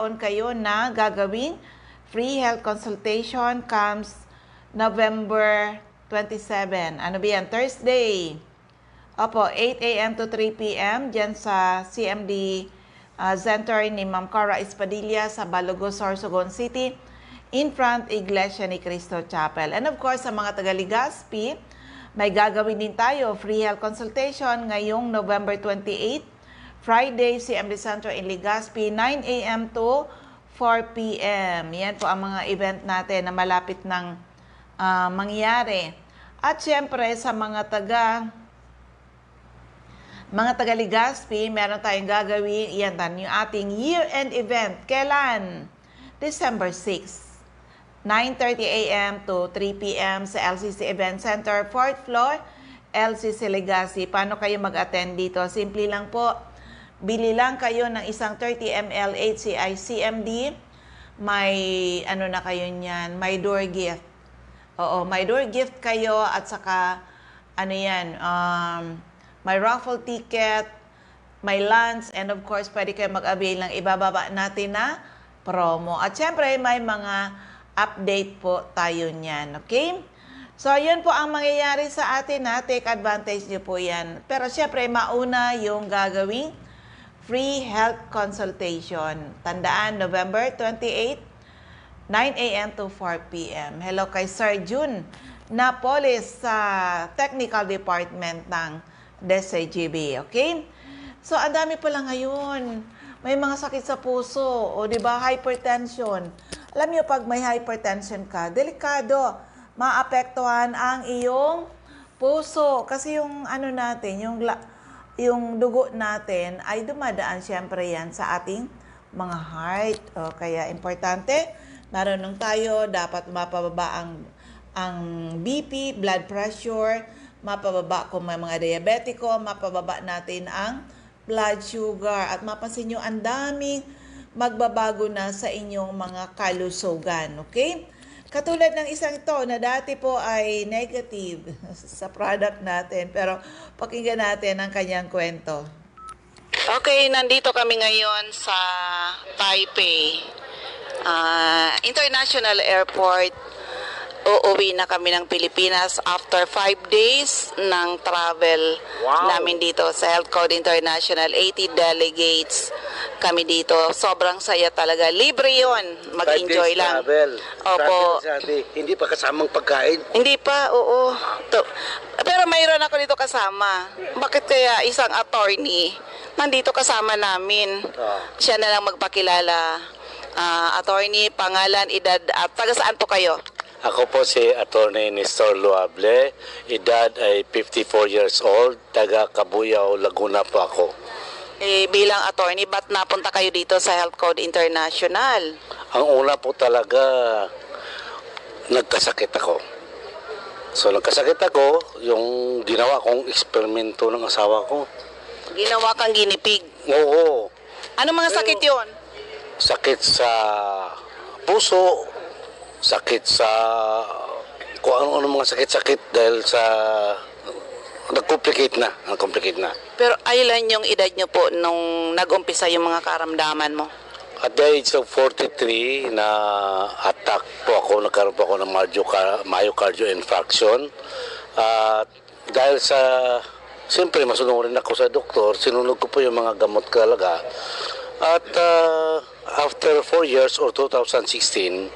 kayo na gagawing free health consultation comes November 27. Ano ba yan? Thursday. Opo, 8 a.m. to 3 p.m. dyan sa CMD Center ni Ma'am Cara Espadilla sa Balogo, Sorsogon City in front Iglesia ni Cristo Chapel. And of course, sa mga taga-Legazpi, may gagawin din tayo free health consultation ngayong November 28, Friday, CMD Center in Legazpi, 9 a.m. to 4 p.m. Yan po ang mga event natin na malapit ng mangyari. At syempre, sa mga taga Legazpi, meron tayong gagawin, yan yung ating year-end event. Kailan? December 6, 9:30 a.m. to 3 p.m. sa LCC Event Center, 4th floor, LCC Legazpi. Paano kayo mag-attend dito? Simple lang po. Bili lang kayo ng isang 30 ml HCI CMD. May, ano na kayo niyan, may door gift. Oo, may door gift kayo at saka, ano yan, may raffle ticket, may lunch, and of course, pwede kayo mag-avail ng ibababa natin na promo. At syempre, may mga update po tayo niyan, okay? So, yun po ang mangyayari sa atin, ha? Take advantage niyo po yan. Pero syempre, mauna yung gagawing free health consultation. Tandaan, November 28, 9 a.m. to 4 p.m. Hello kay Sir June Napoles sa Technical Department ng DSGB. Okay? So, ang dami pala ngayon. May mga sakit sa puso. O, di ba? Hypertension. Alam niyo, pag may hypertension ka, delikado. Maapektuhan ang iyong puso. Kasi yung ano natin, yung dugo natin ay dumadaan siyempre yan sa ating mga heart. O, kaya importante, marunong tayo, dapat mapababa ang BP, blood pressure, mapababa kung may mga diabetiko, mapababa natin ang blood sugar. At mapansin nyo, ang daming magbabago na sa inyong mga kalusugan. Okay? Katulad ng isang ito na dati po ay negative sa product natin. Pero pakinggan natin ang kanyang kwento. Okay, nandito kami ngayon sa Taipei International Airport. Uuwi na kami ng Pilipinas after 5 days ng travel namin dito sa Health Code International. 80 delegates kami dito. Sobrang saya talaga. Libre yon. Mag-enjoy lang. Travel. Opo. Travel, hindi pa kasamang pagkain. Hindi pa, oo. Pero mayroon ako dito kasama. Bakit kaya isang attorney nandito kasama namin? Siya na lang magpakilala. Attorney, pangalan, edad, at taga saan po kayo? Ako po si Attorney Nestor Luable. Edad ay 54 years old. Taga Cabuyao, Laguna po ako. Bilang attorney, ba't napunta kayo dito sa Health Code International? Ang una po talaga, nagkasakit ako. So nagkasakit ako, yung ginawa kong eksperimento ng asawa ko. Ginawa kang ginipig? Oo. Ano mga sakit yon? Sakit sa puso, sakit sa kung ano mga sakit-sakit dahil sa nag-complicate na. Pero ilan yung edad nyo po nung nag-umpisa yung mga karamdaman mo? At the age of 43, na attack po ako, nagkaroon po ako ng myocardial infarction. At dahil sa, siyempre masunurin ako sa doktor, sinunod ko po yung mga gamot talaga. At after 4 years or 2016,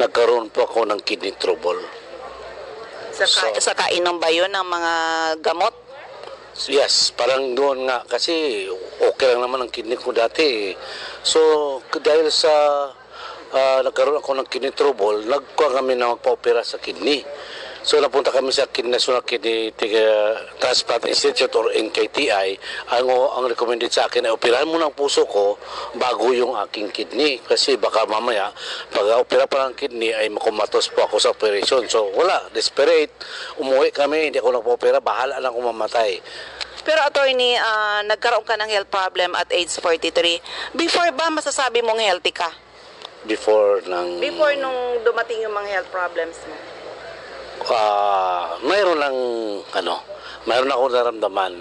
nagkaroon po ako ng kidney trouble. Sa kainom ba yun ng mga gamot? Yes, parang doon nga kasi okay lang naman ang kidney ko dati. So dahil sa nagkaroon ako ng kidney trouble, nagkuha kami na magpa-opera sa kidney. So napunta kami sa National Kidney Transplant Institute or NKTI. Ang recommended sa akin ay operahan mo ng puso ko bago yung aking kidney. Kasi baka mamaya, pag opera pa ng kidney ay makumatos po ako sa operation. So wala, desperate. Umuwi kami, hindi ako nagpa-opera, bahala lang ako mamatay. Pero attorney, nagkaroon ka ng health problem at age 43. Before ba masasabi mong healthy ka? Before nung dumating yung mga health problems mo? mayroon lang mayroon ako naramdaman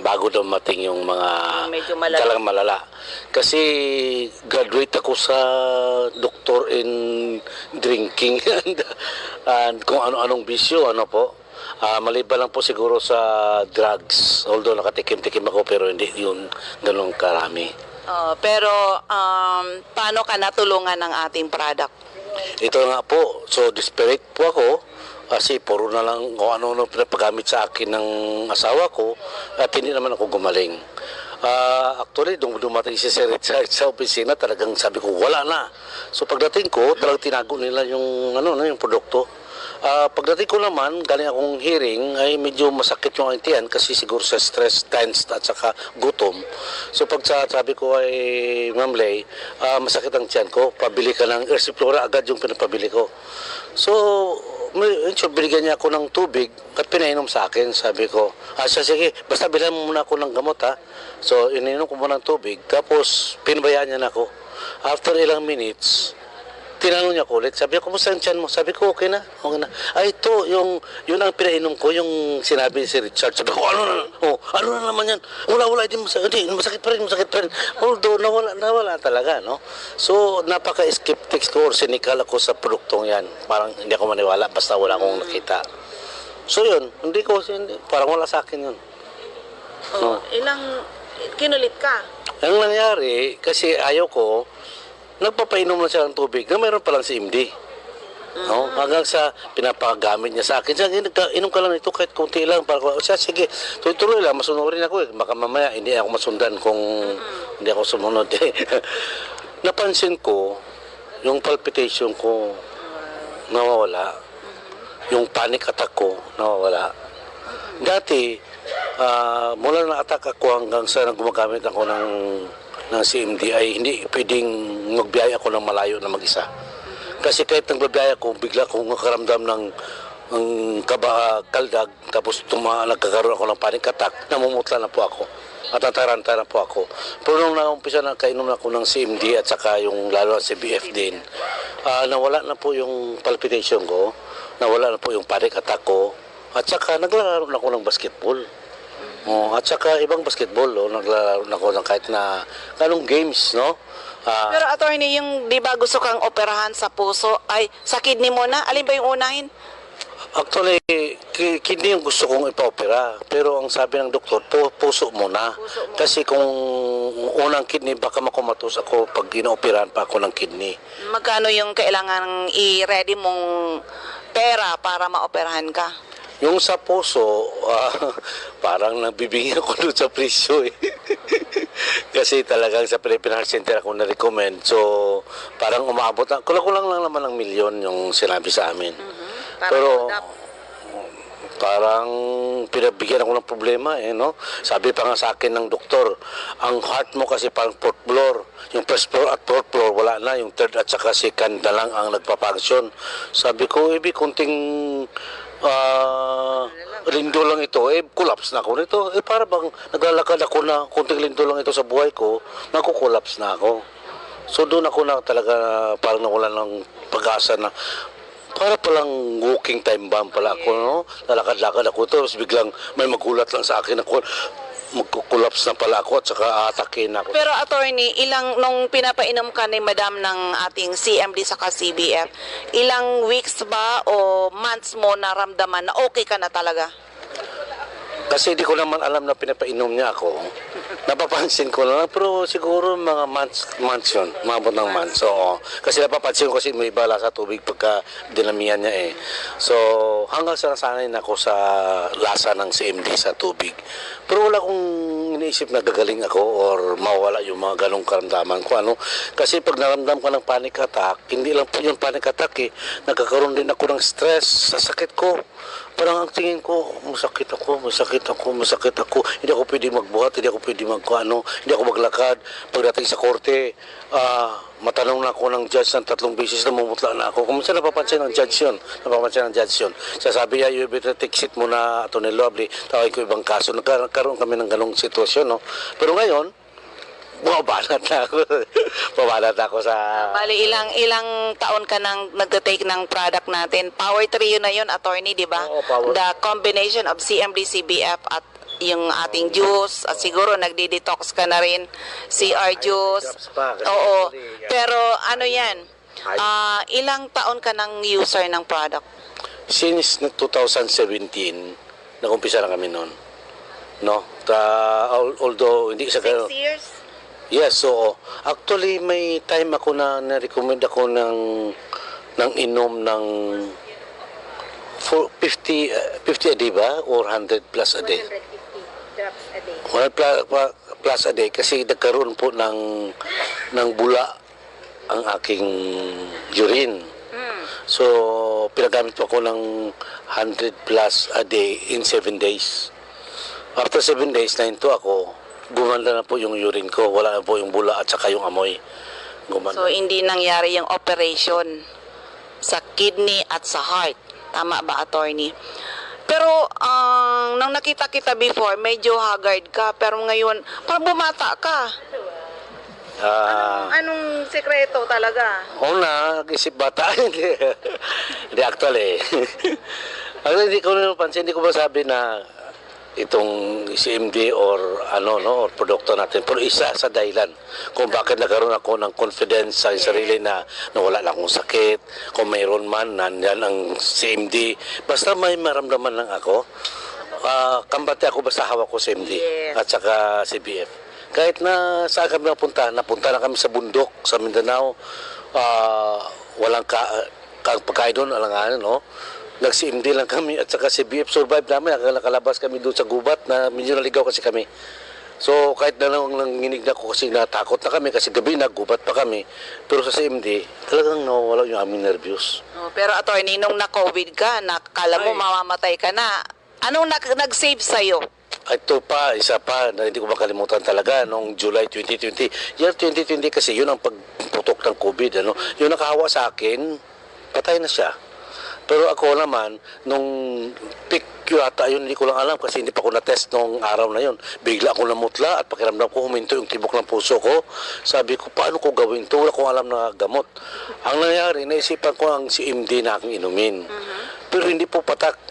bago dumating yung mga Medyo malala. talagang malala. Kasi graduate ako sa doctor in drinking and kung ano-anong bisyo, ano po. Maliban lang po siguro sa drugs. Although nakatikim-tikim ako pero hindi yun ganun karami. Pero paano ka natulungan ng ating product? Ito nga po, so desperate po ako kasi puro na lang kung ano-ano pinapagamit sa akin ng asawa ko at hindi naman ako gumaling. Actually, dumating si Sir Richard sa opisina, talagang sabi ko, wala na. So pagdating ko, talagang tinago nila yung, yung produkto. Pagdating ko naman, galing akong hearing, ay medyo masakit yung aking tiyan kasi siguro sa stress, tense at saka gutom. So pag sabi ko ay, Ma'am Lay, masakit ang tiyan ko, pabili ka ng Ersiflora, agad yung pinapabili ko. So, binigyan niya ako ng tubig at pinainom sa akin. Sabi ko, sige, basta bilhan mo muna ako ng gamot ha. So, ininom ko muna ng tubig, tapos pinabayaan niya na ako. After ilang minutes, tinanong niya ko ulit, sabi ko, kumusta ang tiyan mo? Sabi ko, okay na, okay na. Ito, yun ang pinainom ko, yung sinabi ni si Richard. Sabi ko, ano na naman yan? Wala, hindi, masakit pa rin. Although, nawala talaga, no? So, napaka-skeptics ko or cynical ako sa produktong yan. Parang hindi ako maniwala, basta wala akong nakita. So, yun, parang wala sa akin yun. No? Kinulit ka? Ang nangyari, kasi ayaw ko, nagpapainom na siya ng tubig na mayroon palang si MD. No? Hanggang sa pinapagamit niya sa akin. Siya, inom ka lang ito kahit konti lang. Sige, tuloy lang, masunurin ako eh. Baka mamaya hindi ako masundan kung hindi ako sumunod eh. Napansin ko, yung palpitation ko nawawala. Yung panic attack ko nawawala. Dati, mula na attack ako hanggang sa gumagamit ako ng CMD ay hindi pwedeng magbiyaya ako ng malayo na mag-isa. Kasi kahit nagbabiyaya ko, bigla akong nakaramdam ng kaldag, tapos nagkakaroon ako ng panic attack, namumutla na po ako. At nataranta na po ako. Pero nung naumpisa na kainom na ako ng CMD at saka yung lalo ang CBF din, nawala na po yung palpitation ko, nawala na po yung panic attack ko, at saka naglalaro na ako ng basketball. At saka ibang basketball, naglalaro na ako ng kahit na anong games, no? Pero attorney, yung di ba gusto kang operahan sa puso, ay sa kidney mo na? Alin ba yung unahin? Actually, kidney yung gusto kong ipa-opera. Pero ang sabi ng doktor, puso muna. Kasi kung unang kidney, baka makumatos ako pag inooperahan pa ako ng kidney. Magkano yung kailangan i-ready mong pera para maoperahan ka? Yung sa puso, parang nabibigyan ko doon sa presyo eh. Kasi talagang sa Philippine Heart Center ako na-recommend. So, parang umaabot na, kulang lang naman ng milyon yung sinabi sa amin. Pero, parang pinabigyan ako ng problema eh, no? Sabi pa nga sa akin ng doktor, ang heart mo kasi parang fourth floor. Yung first floor at fourth floor, wala na. Yung third at saka second na lang ang nagpapangsyon. Sabi ko, kunting lindo lang ito, collapse na ako nito. Para bang naglalakad ako na kunting lindo lang ito sa buhay ko, nakukollapse na ako. So doon ako na talaga parang nawala ng pag-asa na para palang walking time bomb pala ako, no? Lalakad-lakad ako, tapos biglang may magulat lang sa akin ako, magkukulaps na pala ako at saka atakin ako. Pero attorney, nung pinapainom ka ni madam ng ating CMD saka CBF, ilang weeks ba o months mo naramdaman na okay ka na talaga? Kasi di ko naman alam na pinapainom niya ako. Napapansin ko lang, pero siguro mga months yun, mabot ng months. So, kasi napapansin ko kasi may bala sa tubig pagka dinamihan niya eh. So, hanggang sa nasanay na ako sa lasa ng CMD sa tubig. Pero wala akong iniisip na gagaling ako or mawala yung mga ganong karamdaman ko. Kasi pag naramdam ko ng panic attack, hindi lang po yung panic attack eh. Nagkakaroon din ako ng stress sa sakit ko. Parang ang tingin ko, masakit ako. Hindi ako pwede magbuhat, hindi ako pwede hindi ako maglakad. Pagdating sa korte, matanong na ako ng judge ng 3 beses na mumutla na ako. Kung minsan napapansin ng judge yun. Sabi niya, you better take seat muna, Atty. Lovely. Tawag ko ibang kaso. Nagkaroon kami ng ganong sitwasyon, no? Pero ngayon, bumabanat na ako. Bumabanat ako sa... Bali, ilang taon ka nang nagte-take ng product natin. Power Trio na yun, attorney, di ba? Oo, Power. The combination of CMD, CBF at yung ating juice at siguro nagdi-detox ka na rin, CR juice. drops pa, kasi Oo. actually, yan. Pero ano yan? Ilang taon ka nang user ng product? Since 2017, nag-umpisa na kami noon. No? Although hindi sa 6 years? Yes, so actually may time ako na na-recommend ako ng inom ng 50 a day ba? Or 100 plus a day? 150 drops a day. 100 plus a day kasi nagkaroon po ng bula ang aking urine. So, pinagamit po ako ng 100 plus a day in 7 days. After 7 days na ito ako, gumanda na po yung urine ko. Wala na po yung bula at saka yung amoy. Gumanda. So, hindi nangyari yung operation sa kidney at sa heart. Tama ba, attorney? Pero, nang nakita kita before, medyo haggard ka. Pero ngayon, parang bumata ka. Anong sekreto talaga? Una, nag-isip bata. Hindi actually. Hindi ko napansin, hindi ko masabi na itong CMD or or produkto natin. Pero isa sa dahilan kung bakit nagkaroon ako ng confidence sa sarili na wala lang akong sakit. Kung mayroon man, nandyan ang CMD. Basta may maramdaman lang ako. Kambate ako basta hawak ko CMD at saka CBF. Kahit na saan kami napunta na kami sa bundok, sa Mindanao, walang pagkain doon, alanganan, no? Nag-CMD lang kami at saka si BF survive namin, nakalabas kami doon sa gubat na medyo naligaw kasi kami. So kahit na nanginig na ako kasi natakot na kami kasi gabi nagubat pa kami. Pero sa CMD, talagang nawala yung aming nervyos. Pero attorney, nung na-COVID ka, nakala mo mamamatay ka na, anong nag-save sa'yo? Ito pa, isa pa, na hindi ko makalimutan talaga, noong July 2020. Year 2020 kasi, yun ang pagputok ng COVID. Yung nakahawa sa akin, patay na siya. Pero ako naman, nung peak yata, yun hindi ko lang alam kasi hindi pa ako na-test nung araw na yun. Bigla ako namutla at pakiramdam ko huminto yung tibok ng puso ko. Sabi ko, paano ko gawin ito? Wala akong alam na gamot. Ang nangyari, naisipan ko ang CMD na aking inumin. Pero hindi po patak.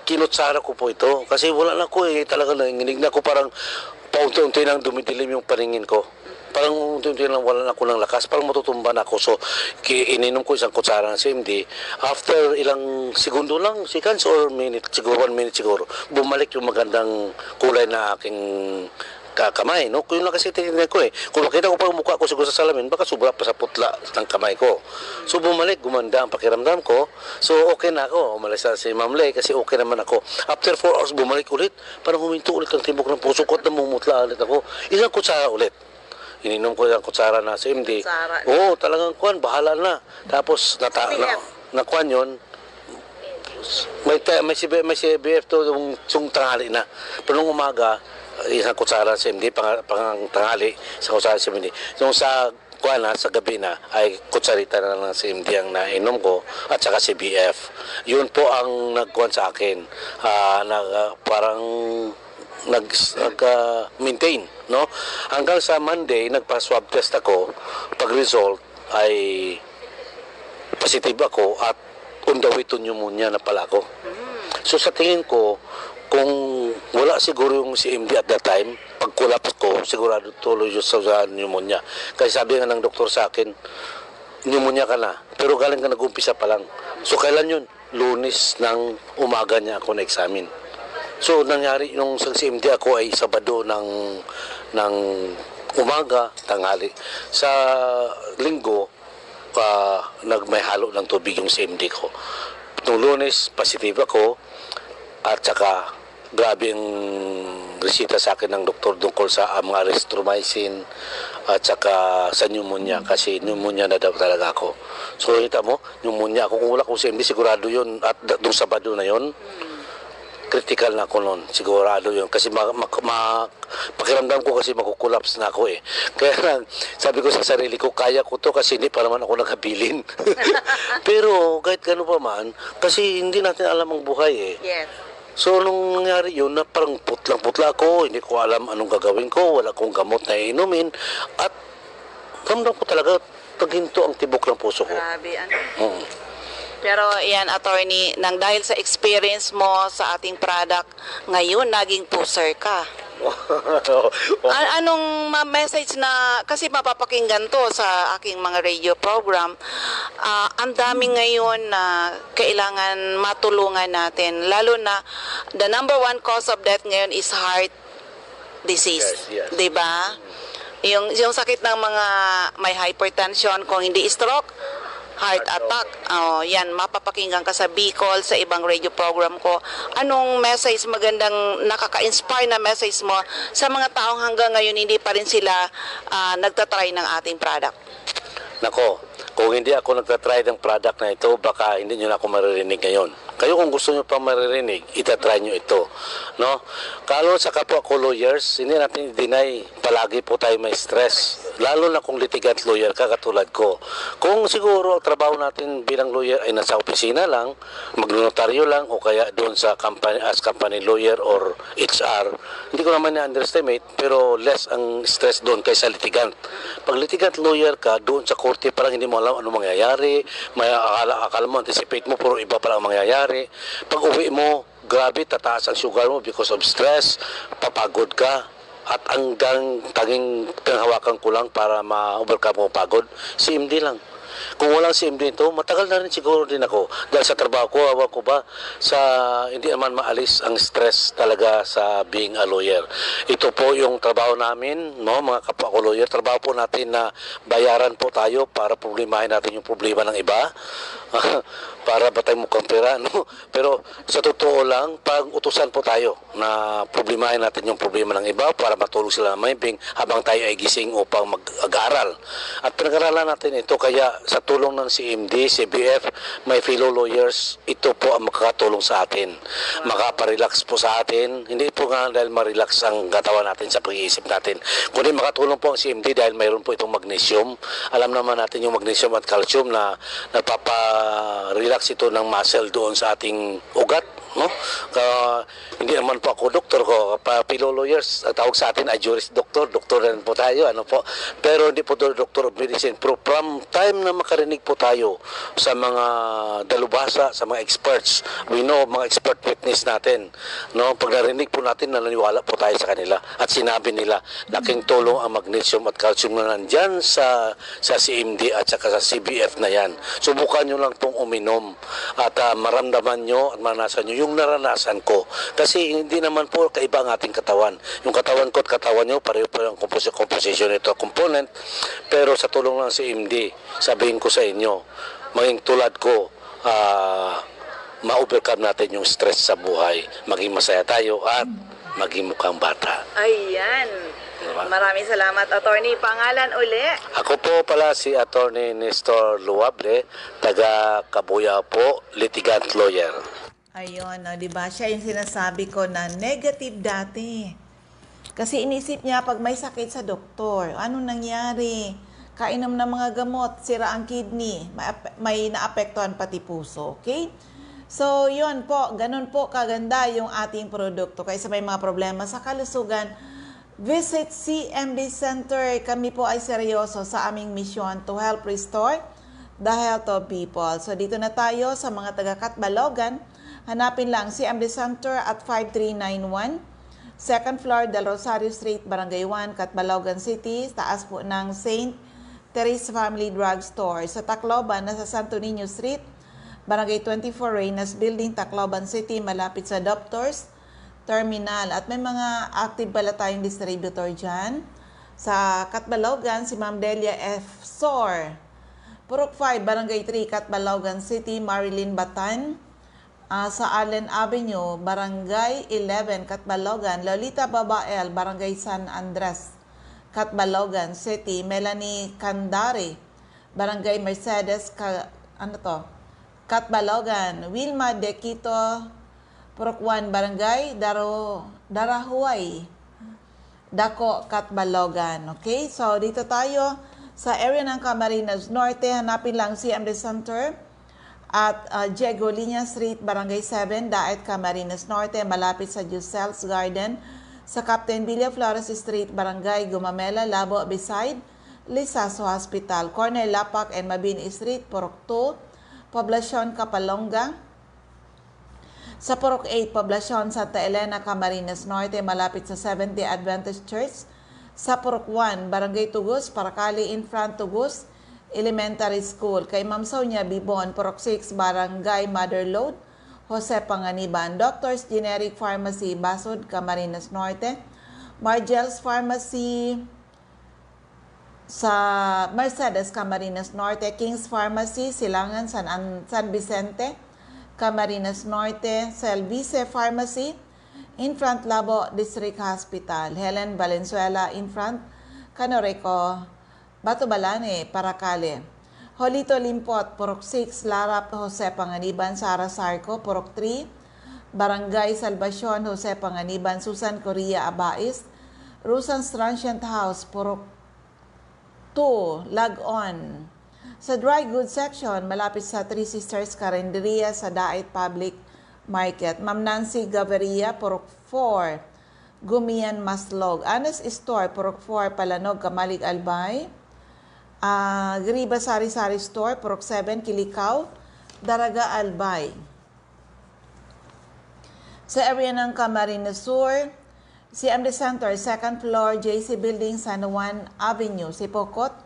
Kinutsara ko po ito kasi wala na ko talaga nanginginig na ko, parang paunti-unti nang dumidilim yung paningin ko, parang unti-unti nang wala na ako ng lakas, parang matutumba na ako. So ininom ko isang kutsara ng CMD. After ilang segundo lang, seconds or minute, siguro 1 minute siguro, bumalik yung magandang kulay na aking kamay, no? Kung yun lang kasi tinignan ko kung makita ko pa ang mukha ko siguro sa salamin, baka sobra pa sa putla ng kamay ko. So bumalik, gumanda ang pakiramdam ko. So okay na ako, umalis na si Ma'am Lay kasi okay naman ako. After 4 hours, bumalik ulit, parang huminto ulit ang tibok ng puso ko at namumutla ulit ako. Isang kutsara ulit. Ininom ko isang kutsara na CMD. Oo, talagang kuwan, bahala na. Tapos nakuan yun, may CBF to yung tanghali na. Pero nung umaga, isang kutsara sa CMD, pang tanghali sa kutsara sa CMD. Nung sa sa gabi na ay kutsarita na lang ng CMD ang nainom ko at saka CBF. Yun po ang nagkuhan sa akin. Parang nag-maintain, no? Hanggang sa Monday, nagpa-swab test ako. Pag-result ay positive ako at on the way to pneumonia na pala ako. So sa tingin ko, kung wala siguro yung CMD at that time, pag-collapse ko, sigurado tuloy yung sa pneumonia. Kasi sabi nga ng doktor sa akin, pneumonia ka na, pero galing ka nag-umpisa pa lang. So kailan yun? Lunes ng umaga niya ako na-examine. So nangyari nung sa CMD ako ay Sabado ng umaga, tanghali. Sa Linggo, may halo ng tubig yung CMD ko. Nung Lunes, positive ako at saka grabe ang resita sa akin ng doktor tungkol sa mga erythromycin at saka sa pneumonia kasi pneumonia na daw talaga ako. So kita mo, pneumonia ako. Kung wala kong CMD, sigurado yun. At doon Sabado na yun, critical na ako noon. Sigurado yun. Kasi pakiramdam ko kasi makukulaps na ako Kaya sabi ko sa sarili ko, kaya ko to kasi hindi pa naman ako nakabilin. Pero kahit gano'n pa man, kasi hindi natin alam ang buhay Yes. So, nung nangyari yun, na parang putlang-putla ako, hindi ko alam anong gagawin ko, wala akong gamot na inumin, at ramdam ko talaga, paghinto ang tibok ng puso ko. Grabe, ano? Oo. Pero yan, attorney, nang dahil sa experience mo sa ating product, ngayon naging pusher ka. Anong message na, kasi mapapakinggan to sa aking mga radio program, ang dami ngayon na kailangan matulungan natin, lalo na the number one cause of death ngayon is heart disease, Yes, yes. 'di ba? Yung sakit ng mga may hypertension, kung hindi stroke, heart attack. Oh, yan, mapapakinggan ka sa Bicol, sa ibang radio program ko. Anong message, magandang nakaka-inspire na message mo sa mga taong hanggang ngayon hindi pa rin sila nagtatry ng ating product? Nako, kung hindi ako nagtatry ng product na ito, baka hindi nyo na ako maririnig ngayon. Kayo kung gusto nyo pang maririnig, itatry nyo ito. No? Kalo sa kapwa ko lawyers, hindi natin i-deny, palagi po tayo may stress. Lalo na kung litigant lawyer ka katulad ko. Kung siguro ang trabaho natin bilang lawyer ay nasa opisina lang, magnotaryo lang, o kaya doon sa company, as company lawyer or HR, hindi ko naman na-underestimate, pero less ang stress doon kaysa litigant. Pag litigant lawyer ka, doon sa korte parang hindi mo alam ano mangyayari, may akala mo, anticipate mo, pero iba pala ang mangyayari. Pag uwi mo, grabe, tataas ang sugar mo because of stress, papagod ka, at tanging panghawakan ko lang para ma-overcome mo pagod, CMD lang. Kung walang CMD ito, matagal na rin siguro din ako. Dahil sa trabaho ko, awa ko ba, hindi naman maalis ang stress talaga sa being a lawyer. Ito po yung trabaho namin, no, mga kapwa ko lawyer. Trabaho po natin na bayaran po tayo para problemahin natin yung problema ng iba. Para ba tayo mukhang pera, no? Pero sa totoo lang, pag utusan po tayo na problemahin natin yung problema ng iba para matulog sila ng mahimbing habang tayo ay gising upang mag-aral. At pinag-aralan natin ito, kaya sa tulong ng CMD, CBF, may fellow lawyers, ito po ang makakatulong sa atin. Makaparelax po sa atin. Hindi po nga dahil ma-relax ang katawan natin sa pag-iisip natin. Kundi makatulong po ang CMD dahil mayroon po itong magnesium. Alam naman natin yung magnesium at calcium na nagpapa-relax ito ng muscle doon sa ating ugat, no? Hindi naman po ako doktor ko, fellow lawyers, ang tawag sa atin ay juris doktor rin po tayo, ano po. Pero hindi po doctor of medicine. Pero from time na makarinig po tayo sa mga dalubhasa, sa mga experts, we know mga expert witness natin, no? Pag narinig po natin, naniniwala po tayo sa kanila at sinabi nila, laking tulong ang magnesium at calcium na nandyan sa CMD at saka sa CBF na yan. Subukan nyo lang pong uminom at maramdaman nyo at maranasan nyo yung naranasan ko. Kasi hindi naman po kaiba ang ating katawan. Yung katawan ko at katawan nyo, pareho po ang composition nito, component. Pero sa tulong ng CMD, sabihin ko sa inyo, maging tulad ko, ma-overcome natin yung stress sa buhay. Maging masaya tayo at maging mukhang bata. Ayan. Maraming salamat, attorney. Pangalan uli? Ako po pala si Attorney Nestor Luable, taga Kabuya po, litigant lawyer. Ayun, no, di ba? Siya yung sinasabi ko na negative dati. Kasi inisip niya pag may sakit sa doktor, ano nangyari? Kainom ng mga gamot, sira ang kidney, may naapektuhan pati puso, okay? So, yun po, ganun po kaganda yung ating produkto. Kaysa may mga problema sa kalusugan, visit CMD Center. Kami po ay seryoso sa aming misyon to help restore the health of people. So, dito na tayo sa mga taga-Katbalogan. Hanapin lang CMD Center at 5391, second floor, Del Rosario Street, Barangay 1, Katbalogan City, taas po ng St. Teresa Family Drug Store. Sa Tacloban, nasa Santo Niño Street, Barangay 24, Reynas Building, Tacloban City, malapit sa Doctors Terminal. At may mga active pala tayong distributor dyan. Sa Katbalogan, si Ma'am Delia F. Sor. Purok 5, Barangay 3, Katbalogan City, Marilyn Batan. Sa Allen Avenue, Barangay 11, Katbalogan. Lolita Babael, Barangay San Andres, Katbalogan City. Melanie Candare, Barangay Mercedes, Katbalogan. Wilma De Quito, Purok 1, Barangay Darahuay, Dako, Katbalogan. Okay, so dito tayo sa area ng Camarines Norte. Hanapin lang CMD Center At Diego Liña Street, Barangay 7, Daet, Camarines Norte, malapit sa Giselle's Garden. Sa Captain Villa Flores Street, Barangay Gumamela, Labo, beside Lisaso Hospital. Corner Lapak and Mabini Street, Purok 2, Poblasyon Kapalonga. Sa Purok 8, Poblasyon Santa Elena, Camarines Norte, malapit sa Seventh-day Adventist Church. Sa Purok 1, Barangay Tugus, Paracali in front Tugus Elementary School. Kay Ma'am Sonia Bibon, Purok 6, Barangay Motherlode, Jose Panganiban. Doctors Generic Pharmacy, Basod, Camarines Norte. Margel's Pharmacy sa Mercedes, Camarines Norte. King's Pharmacy, Silangan, San Vicente, Camarines Norte. Selvice Pharmacy, in front Labo District Hospital. Helen Valenzuela, in front Canoreco, Batubalane, Paracale. Jolito Limpot, Purok 6, Larap, Jose Panganiban. Sara Sarco, Purok 3, Barangay Salvacion, Jose Panganiban. Susan Correa Abais. Rusan's Transient House, Purok 2, Lag-on. Sa dry goods section, malapit sa Three Sisters Carinderia sa Daet Public Market. Ma'am Nancy Gaviria, Purok 4, Gumian, Maslog. Anes Store, Purok 4, Palanog, Kamalig, Albay. Griba Sari-Sari Store, Purok 7, Kilikaw, Daraga, Albay. Sa area ng Camarines Sur, CMD Center, 2nd floor, JC Building, San Juan Avenue, Sipocot,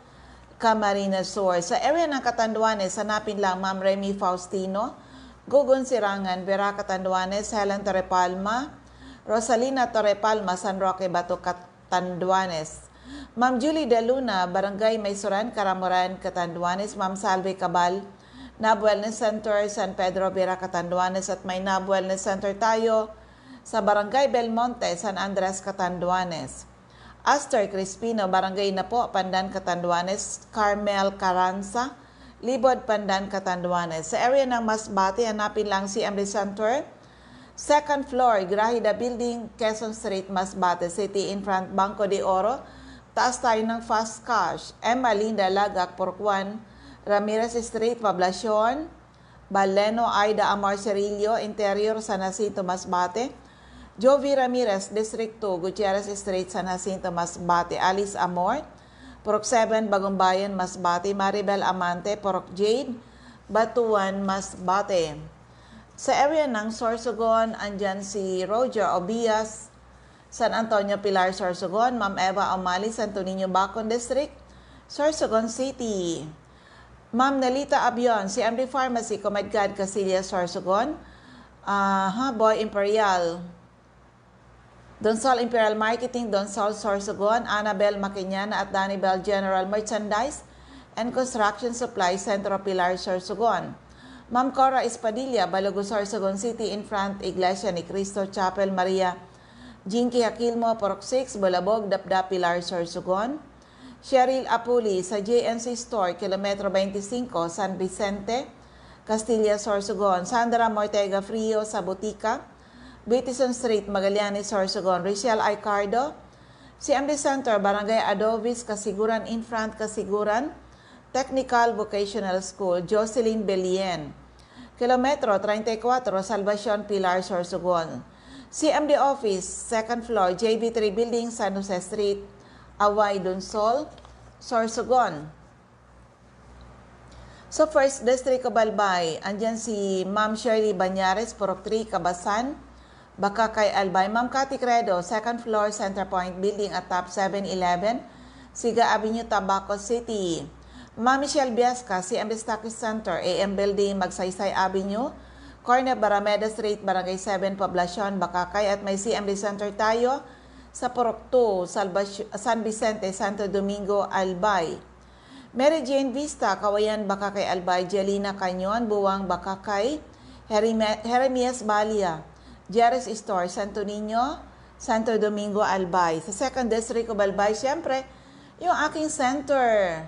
Camarines Sur. Sa area ng Catanduanes, hanapin lang Ma'am Remy Faustino, Gugun Sirangan, Vera Catanduanes, Helen Torrepalma, Rosalina Torrepalma, San Roque, Bato, Catanduanes. Ma'am Julie De Luna, Barangay Maysuran, Karamuran, Catanduanes. Ma'am Salve Cabal, NAB Wellness Center, San Pedro, Vera, Catanduanes. At may NAB Wellness Center tayo sa Barangay Belmonte, San Andres, Catanduanes. Aster Crispino, Barangay Napo, Pandan, Catanduanes. Carmel Caranza, Libod, Pandan, Catanduanes. Sa area ng Masbate, hanapin lang si CMD Center, 2nd floor, Grahida Building, Quezon Street, Masbate City, in front Banco de Oro. Taas tayo ng Fast Cash. Emma Linda Lagak, Purok 1, Ramirez Street, Poblacion. Baleno Aida Amar Cerillo, Interior, San Jacinto, Masbate. Jovi Ramirez, District 2, Gutierrez Street, San Jacinto, Masbate. Alice Amor, Purok 7, Bagumbayan, Masbate. Maribel Amante, Purok Jade, Batuan, Masbate. Sa area ng Sorsogon, andyan si Roger Obias, San Antonio Pilar, Sorsogon. Ma'am Eva Omali, Santo Niño, Bacon District, Sorsogon City. Ma'am Nelita Abion, CMD Pharmacy, Comadgad, Casillas, Sorsogon. Boy Imperial, Donsol Imperial Marketing, Donsol, Sorsogon. Annabel Maquiñana at Danibel General Merchandise and Construction Supply, Centro Pilar, Sorsogon. Ma'am Cora Espadilla, Balogo, Sorsogon City, in front Iglesia ni Cristo Chapel, Maria Jinky Aquilmo, Purok 6, Balabog, Dapdap, Pilar, Sorsogon. Cheryl Apuli sa JNC Store, Kilometro 25, San Vicente, Castilla, Sorsogon. Sandra Mortega Frio sa Butika, Bitison Street, Magallanes, Sorsogon. Richelle Icardo, CMD Center, Barangay Adovis, Kasiguran, in front Kasiguran Technical Vocational School. Jocelyn Belien, Kilometro 34, Salvacion, Pilar, Sorsogon. CMD Office, 2nd floor, JB3 Building, San Jose Street, Away, Donsol, Sorsogon. So, 1st District of Albay, andyan si Ma'am Shirley Banyares, Purok 3, Kabasan, Bakakay, Albay. Ma'am Cathy Credo, 2nd floor, Center Point Building at top 711, Siga Avenue, Tabaco City. Ma'am Michelle Biasca, CMD Stockist Center, AM Building, Magsaysay Avenue, Corner Barameda Street, Barangay 7, Poblacion, Bakakay. At may CMD Center tayo sa Purok 2, San Vicente, Santo Domingo, Albay. Mary Jane Vista, Kawayan, Bakakay, Albay. Jelina Canyon, Buwang, Bakakay. Jeremias Balia, Jerez Store, Santo Niño, Santo Domingo, Albay. Sa 2nd District of Albay, syempre, yung aking center.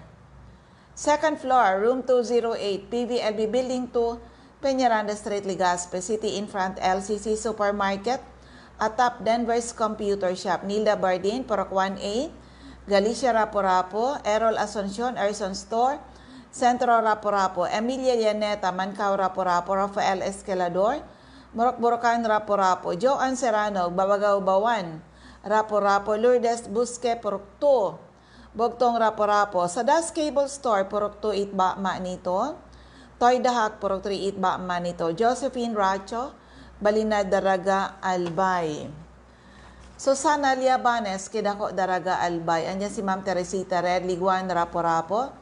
2nd floor, room 208, PVLB Building 2, Peñaranda Street, Legazpi City, in front LCC Supermarket, atap Denver's Computer Shop. Nilda Bardin, Purok 1A, Galicia Rapo-Rapo, Errol Asuncion, Erson Store, Centro Rapo-Rapo, Emilia Llaneta, Mancao Rapo-Rapo, Rafael Escalador, Moroccan Rapo-Rapo, Joan Serrano, Babagaw Bawan, Rapo-Rapo, Lourdes Busque, Purok 2, Bogtong Rapo-Rapo, Sadas Cable Store, Purok 2, Itba, Manito, Toy Dahak, Purok 3, Itba, Manito, Josephine Racho, Balinad Daraga, Albay. Susana Liabanes, Kidako Daraga, Albay. Andiyan si Ma'am Teresita Red, Liguan, Rapo-Rapo.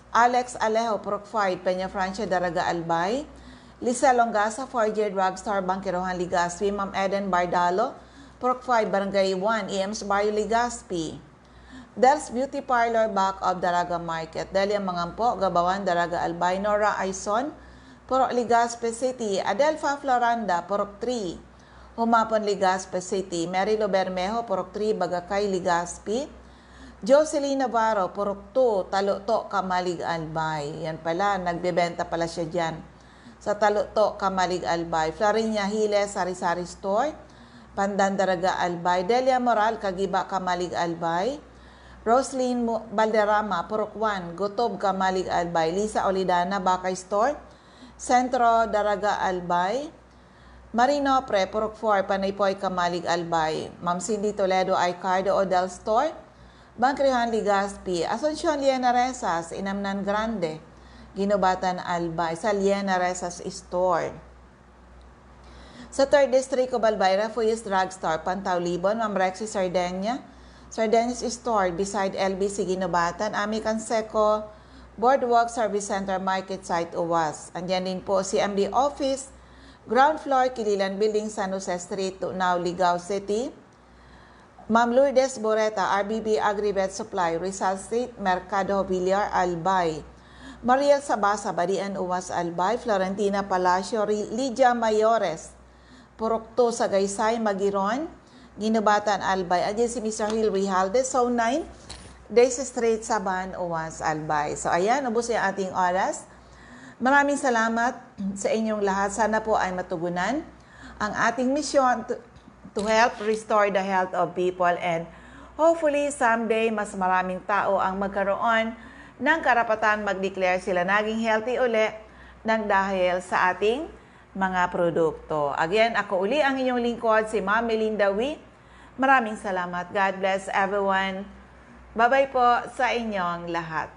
Alex Alejo, Purok 5, Peña Francia, Daraga, Albay. Lisa Longasa, 4J Drugstore, Bangkirohan, Ligaspi. Ma'am Eden Bardalo, Purok 5, Barangay 1, EMS Barrio, Ligaspi. Del's Beauty Parlor, back of Daraga Market. Delia Mangampo, Gabawan, Daraga, Albay. Nora Aison, Purok Ligaspi City. Adelfa Floranda, Purok 3, Humapon, Ligaspi City. Marilo Bermejo, Purok 3, Bagakay, Ligaspi. Jocelyn Navarro, Purok 2, Taluto, Kamalig, Albay. Yan pala, nagbebenta pala siya dyan sa Taluto, Kamalig, Albay. Florinia Hiles, Sari-Sari Store, Pandan, Daraga, Albay. Delia Moral, Kagiba, Kamalig, Albay. Roslyn Balderrama, Purok 1, Gutob, Kamalig, Albay. Lisa Olidana, Bakay Store, Sentro, Daraga, Albay. Marino Pre, Purok 4, Panaypoy, Kamalig, Albay. Ma'am Cindy Toledo, Icardo, Odell Store, Bangkrihan, Ligaspi. Asuncion, Liena Resas, Inamnan Grande, Ginubatan, Albay. Sa Liena Resas Store. Sa 3rd District of Albayra, Fuyes Drugstore, Pantaw, Libon. Ma'am Rexy Sardenia, Sardenis Store, beside LBC, Ginubatan. Ami Canseco, Boardwalk Service Center, Market Site, Uwas. Andyan din po si MD Office, Ground floor, Kililan Building, San Jose Street, Tunao, Ligao City. Ma'am Lourdes Boreta, RBB Agribet Supply, Rizal Street, Mercado Villar, Albay. Mariel Sabasa, Badian, Uwas, Albay. Florentina Palacio, Lydia Mayores, Purok 2, Sagaysay, Magiron, Ginubatan, Albay. Adyan si Mr. Hill Rijalde, Zone 9, Daisy Street, Saban, Uwas, Albay. So ayan, ubos yung ating oras. Maraming salamat sa inyong lahat. Sana po ay matugunan ang ating mission to help restore the health of people, and hopefully someday mas maraming tao ang magkaroon ng karapatan mag-declare sila naging healthy uli ng dahil sa ating mga produkto. Again, ako uli ang inyong lingkod, si Ma'am Melinda Wee. Maraming salamat. God bless everyone. Bye-bye po sa inyong lahat.